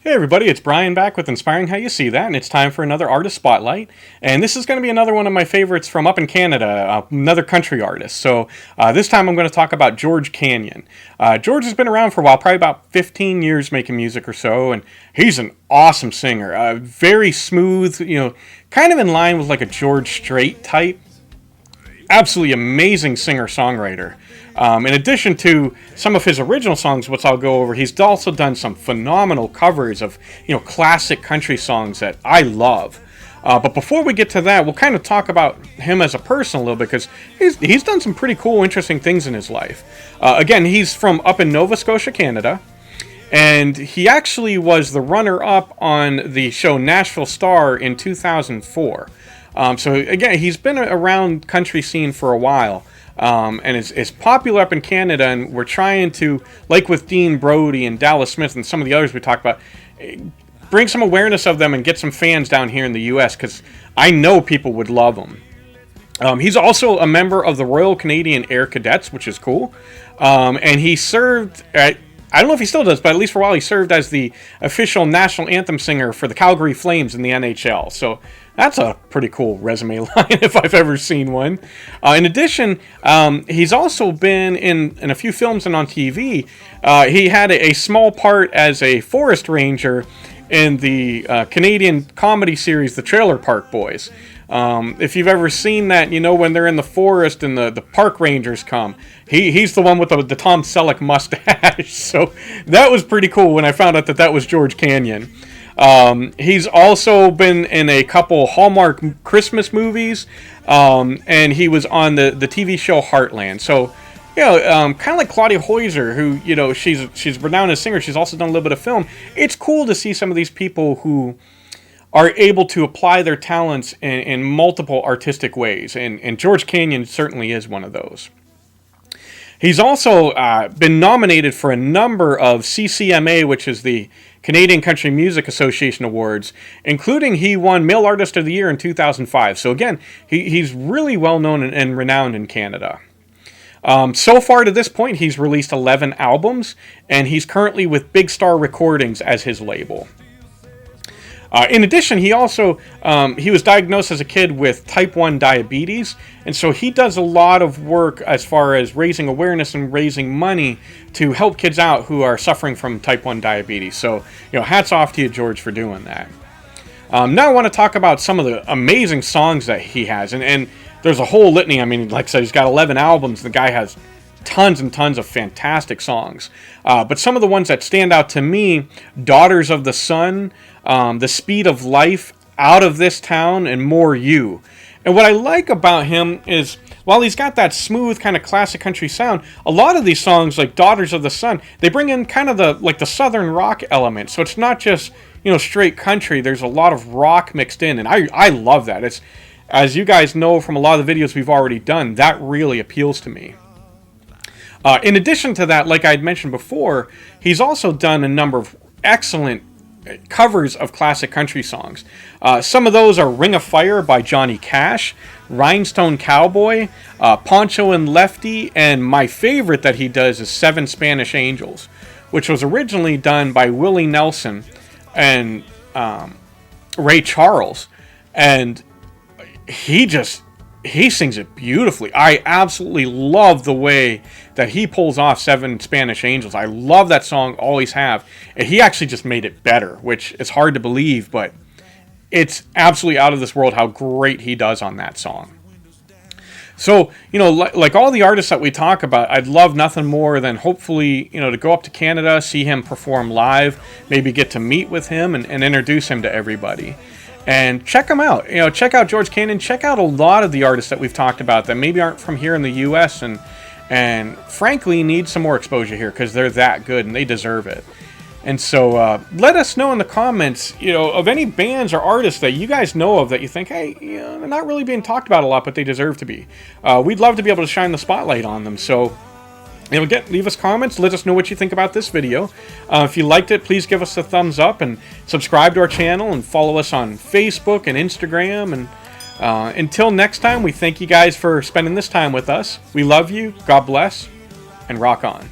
Hey everybody, it's Brian back with Inspiring How You See That, and it's time for another Artist Spotlight. And this is going to be another one of my favorites from up in Canada, another country artist. So this time I'm going to talk about George Canyon. George has been around for a while, probably about 15 years making music or so, and he's an awesome singer. Very smooth, kind of in line with like a George Strait type. Absolutely amazing singer-songwriter. In addition to some of his original songs, which I'll go over, he's also done some phenomenal covers of, classic country songs that I love. But before we get to that, we'll kind of talk about him as a person a little bit, because he's done some pretty cool, interesting things in his life. Again, he's from up in Nova Scotia, Canada, and he actually was the runner-up on the show Nashville Star in 2004. So again, he's been around country scene for a while. And it's popular up in Canada, and we're trying to, like with Dean Brody and Dallas Smith and some of the others we talked about, bring some awareness of them and get some fans down here in the U.S., because I know people would love them. He's also a member of the Royal Canadian Air Cadets, which is cool, and he served at, I don't know if he still does, but at least for a while he served as the official national anthem singer for the Calgary Flames in the NHL. So that's a pretty cool resume line if I've ever seen one. In addition, he's also been in a few films and on TV. He had a small part as a forest ranger in the Canadian comedy series The Trailer Park Boys. If you've ever seen that, when they're in the forest and the park rangers come. He's the one with the Tom Selleck mustache. So that was pretty cool when I found out that was George Canyon. He's also been in a couple Hallmark Christmas movies, and he was on the TV show Heartland. So, kind of like Claudia Hoyser, who, she's renowned as a singer. She's also done a little bit of film. It's cool to see some of these people who are able to apply their talents in multiple artistic ways, and George Canyon certainly is one of those. He's also been nominated for a number of CCMA, which is the Canadian Country Music Association Awards, including he won Male Artist of the Year in 2005. So again, he's really well known and renowned in Canada. So far to this point, he's released 11 albums, and he's currently with Big Star Recordings as his label. In addition, he also he was diagnosed as a kid with type 1 diabetes, and so he does a lot of work as far as raising awareness and raising money to help kids out who are suffering from type 1 diabetes. So, hats off to you, George, for doing that. Now I want to talk about some of the amazing songs that he has, and there's a whole litany. I mean, like I said, he's got 11 albums. The guy has tons and tons of fantastic songs. But some of the ones that stand out to me: Daughters of the Sun, The Speed of Life, Out of This Town, and More You. And what I like about him is, while he's got that smooth kind of classic country sound, a lot of these songs, like Daughters of the Sun, they bring in kind of the southern rock element. So it's not just, straight country. There's a lot of rock mixed in, and I love that. It's, as you guys know from a lot of the videos we've already done, that really appeals to me. In addition to that, like I'd mentioned before, he's also done a number of excellent covers of classic country songs. Some of those are Ring of Fire by Johnny Cash, Rhinestone Cowboy, Poncho and Lefty, and my favorite that he does is Seven Spanish Angels, which was originally done by Willie Nelson and Ray Charles, and he sings it beautifully. I absolutely love the way that he pulls off Seven Spanish Angels. I love that song, always have. And he actually just made it better, which is hard to believe, but it's absolutely out of this world how great he does on that song. So, like all the artists that we talk about, I'd love nothing more than hopefully, to go up to Canada, see him perform live, maybe get to meet with him and introduce him to everybody. And check him out. Check out George Canyon. Check out a lot of the artists that we've talked about that maybe aren't from here in the U.S. and frankly need some more exposure here, because they're that good and they deserve it. And so let us know in the comments, of any bands or artists that you guys know of that you think, hey, they're not really being talked about a lot, but they deserve to be. We'd love to be able to shine the spotlight on them. So leave us comments. Let us know what you think about this video. If you liked it, please give us a thumbs up and subscribe to our channel and follow us on Facebook and Instagram. And until next time, we thank you guys for spending this time with us. We love you. God bless, and rock on.